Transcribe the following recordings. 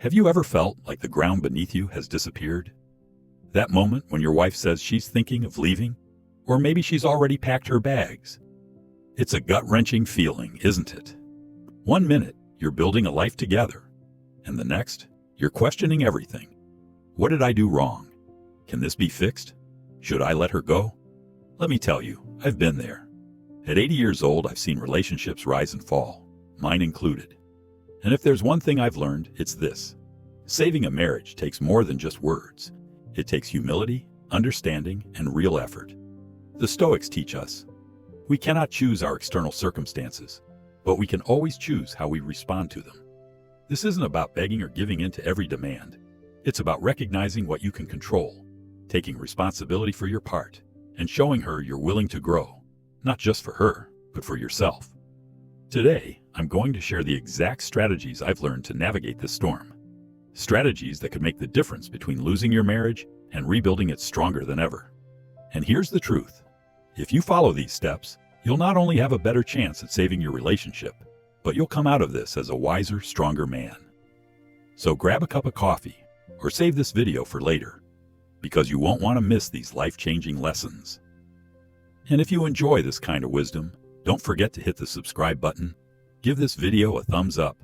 Have you ever felt like the ground beneath you has disappeared? That moment when your wife says she's thinking of leaving, or maybe she's already packed her bags. It's a gut-wrenching feeling, isn't it? One minute, you're building a life together, and the next, you're questioning everything. What did I do wrong? Can this be fixed? Should I let her go? Let me tell you, I've been there. At 80 years old, I've seen relationships rise and fall, mine included. And if there's one thing I've learned, it's this. Saving a marriage takes more than just words. It takes humility, understanding, and real effort. The Stoics teach us, we cannot choose our external circumstances, but we can always choose how we respond to them. This isn't about begging or giving in to every demand. It's about recognizing what you can control, taking responsibility for your part, and showing her you're willing to grow, not just for her, but for yourself. Today, I'm going to share the exact strategies I've learned to navigate this storm. Strategies that could make the difference between losing your marriage and rebuilding it stronger than ever. And here's the truth. If you follow these steps, you'll not only have a better chance at saving your relationship, but you'll come out of this as a wiser, stronger man. So grab a cup of coffee, or save this video for later, because you won't want to miss these life-changing lessons. And if you enjoy this kind of wisdom, don't forget to hit the subscribe button, give this video a thumbs up,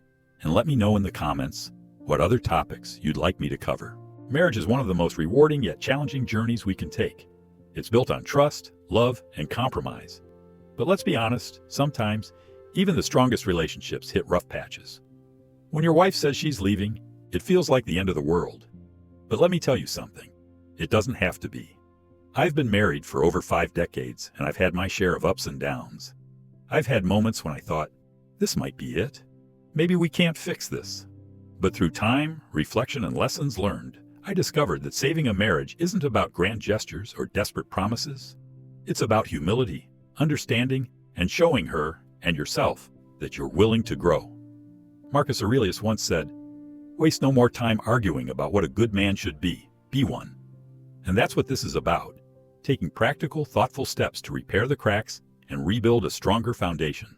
and let me know in the comments what other topics you'd like me to cover. Marriage is one of the most rewarding yet challenging journeys we can take. It's built on trust, love, and compromise. But let's be honest, sometimes, even the strongest relationships hit rough patches. When your wife says she's leaving, it feels like the end of the world. But let me tell you something, it doesn't have to be. I've been married for over 5 decades, and I've had my share of ups and downs. I've had moments when I thought, this might be it. Maybe we can't fix this. But through time, reflection, and lessons learned, I discovered that saving a marriage isn't about grand gestures or desperate promises. It's about humility, understanding, and showing her and yourself that you're willing to grow. Marcus Aurelius once said, waste no more time arguing about what a good man should be one. And that's what this is about, taking practical, thoughtful steps to repair the cracks and rebuild a stronger foundation.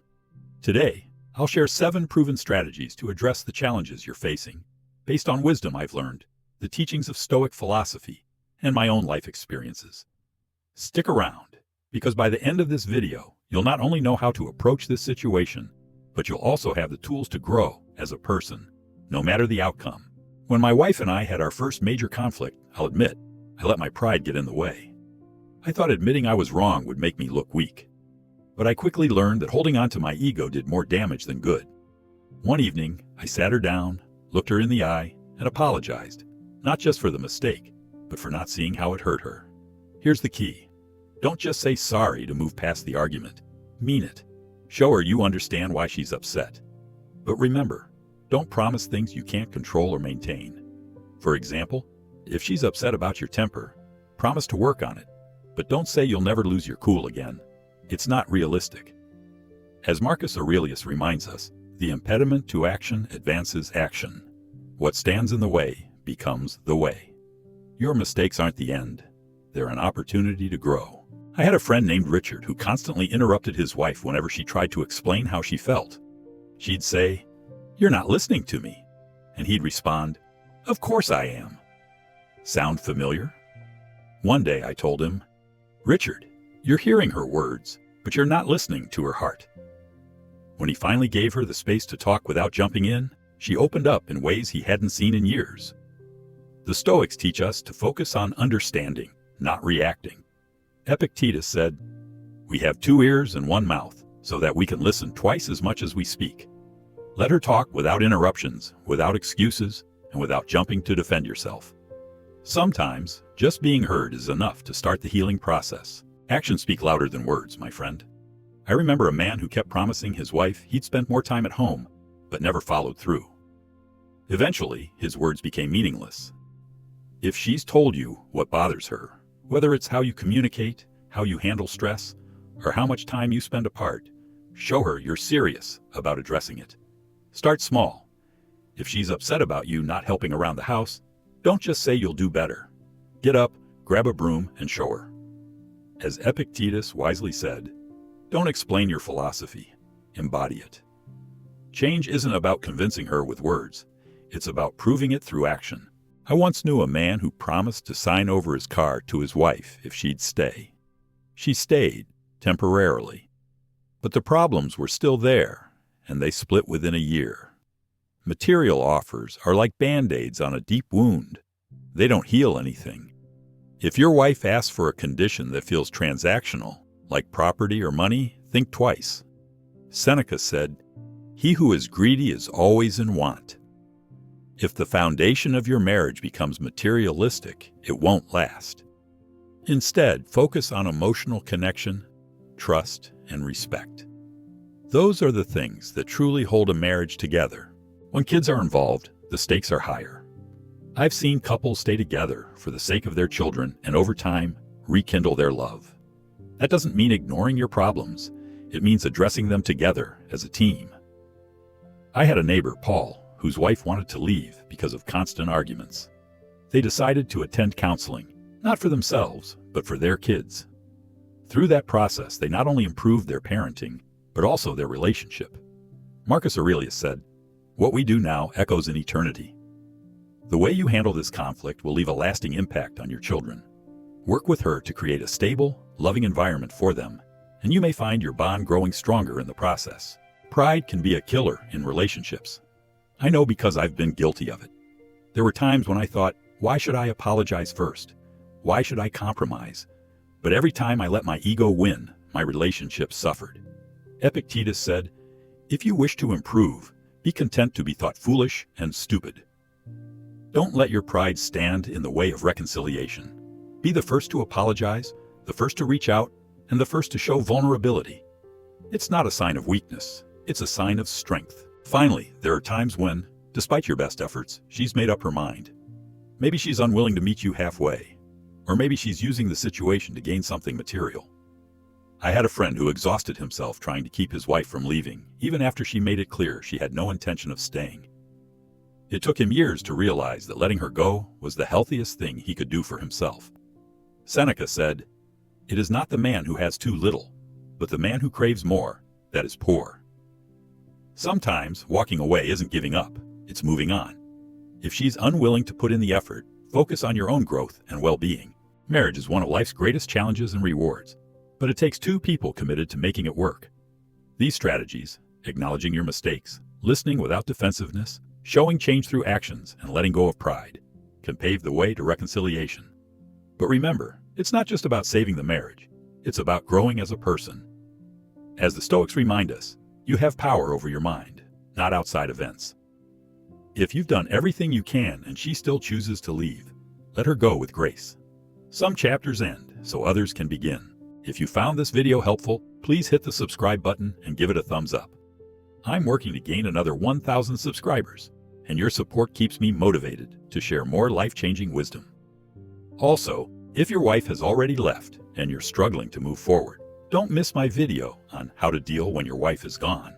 Today, I'll share 7 proven strategies to address the challenges you're facing, based on wisdom I've learned, the teachings of Stoic philosophy, and my own life experiences. Stick around, because by the end of this video, you'll not only know how to approach this situation, but you'll also have the tools to grow as a person, no matter the outcome. When my wife and I had our first major conflict, I'll admit, I let my pride get in the way. I thought admitting I was wrong would make me look weak. But I quickly learned that holding on to my ego did more damage than good. One evening, I sat her down, looked her in the eye, and apologized, not just for the mistake, but for not seeing how it hurt her. Here's the key. Don't just say sorry to move past the argument. Mean it. Show her you understand why she's upset. But remember, don't promise things you can't control or maintain. For example, if she's upset about your temper, promise to work on it, but don't say you'll never lose your cool again. It's not realistic. As Marcus Aurelius reminds us, the impediment to action advances action. What stands in the way becomes the way. Your mistakes aren't the end. They're an opportunity to grow. I had a friend named Richard who constantly interrupted his wife whenever she tried to explain how she felt. She'd say, "You're not listening to me." And he'd respond, "Of course I am." Sound familiar? One day I told him, "Richard, you're hearing her words, but you're not listening to her heart." When he finally gave her the space to talk without jumping in, she opened up in ways he hadn't seen in years. The Stoics teach us to focus on understanding, not reacting. Epictetus said, "We have 2 ears and 1 mouth, so that we can listen twice as much as we speak." Let her talk without interruptions, without excuses, and without jumping to defend yourself. Sometimes, just being heard is enough to start the healing process. Actions speak louder than words, my friend. I remember a man who kept promising his wife he'd spend more time at home, but never followed through. Eventually, his words became meaningless. If she's told you what bothers her, whether it's how you communicate, how you handle stress, or how much time you spend apart, show her you're serious about addressing it. Start small. If she's upset about you not helping around the house, don't just say you'll do better. Get up, grab a broom, and show her. As Epictetus wisely said, don't explain your philosophy, embody it. Change isn't about convincing her with words. It's about proving it through action. I once knew a man who promised to sign over his car to his wife if she'd stay. She stayed, temporarily. But the problems were still there, and they split within a year. Material offers are like Band-Aids on a deep wound. They don't heal anything. If your wife asks for a condition that feels transactional, like property or money, think twice. Seneca said, "He who is greedy is always in want." If the foundation of your marriage becomes materialistic, it won't last. Instead, focus on emotional connection, trust, and respect. Those are the things that truly hold a marriage together. When kids are involved, the stakes are higher. I've seen couples stay together for the sake of their children and over time, rekindle their love. That doesn't mean ignoring your problems. It means addressing them together as a team. I had a neighbor, Paul, whose wife wanted to leave because of constant arguments. They decided to attend counseling, not for themselves, but for their kids. Through that process, they not only improved their parenting, but also their relationship. Marcus Aurelius said, "What we do now echoes in eternity." The way you handle this conflict will leave a lasting impact on your children. Work with her to create a stable, loving environment for them, and you may find your bond growing stronger in the process. Pride can be a killer in relationships. I know because I've been guilty of it. There were times when I thought, why should I apologize first? Why should I compromise? But every time I let my ego win, my relationship suffered. Epictetus said, "If you wish to improve, be content to be thought foolish and stupid." Don't let your pride stand in the way of reconciliation. Be the first to apologize, the first to reach out, and the first to show vulnerability. It's not a sign of weakness, it's a sign of strength. Finally, there are times when, despite your best efforts, she's made up her mind. Maybe she's unwilling to meet you halfway, or maybe she's using the situation to gain something material. I had a friend who exhausted himself trying to keep his wife from leaving, even after she made it clear she had no intention of staying. It took him years to realize that letting her go was the healthiest thing he could do for himself. Seneca said, "It is not the man who has too little, but the man who craves more, that is poor." Sometimes walking away isn't giving up, it's moving on. If she's unwilling to put in the effort, focus on your own growth and well-being. Marriage is one of life's greatest challenges and rewards, but it takes two people committed to making it work. These strategies, acknowledging your mistakes, listening without defensiveness, showing change through actions, and letting go of pride, can pave the way to reconciliation. But remember, it's not just about saving the marriage, it's about growing as a person. As the Stoics remind us, you have power over your mind, not outside events. If you've done everything you can and she still chooses to leave, let her go with grace. Some chapters end so others can begin. If you found this video helpful, please hit the subscribe button and give it a thumbs up. I'm working to gain another 1,000 subscribers, and your support keeps me motivated to share more life-changing wisdom. Also, if your wife has already left and you're struggling to move forward, don't miss my video on how to deal when your wife is gone.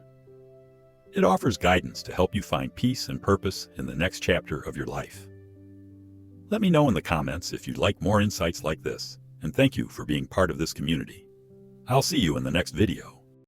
It offers guidance to help you find peace and purpose in the next chapter of your life. Let me know in the comments if you'd like more insights like this, and thank you for being part of this community. I'll see you in the next video.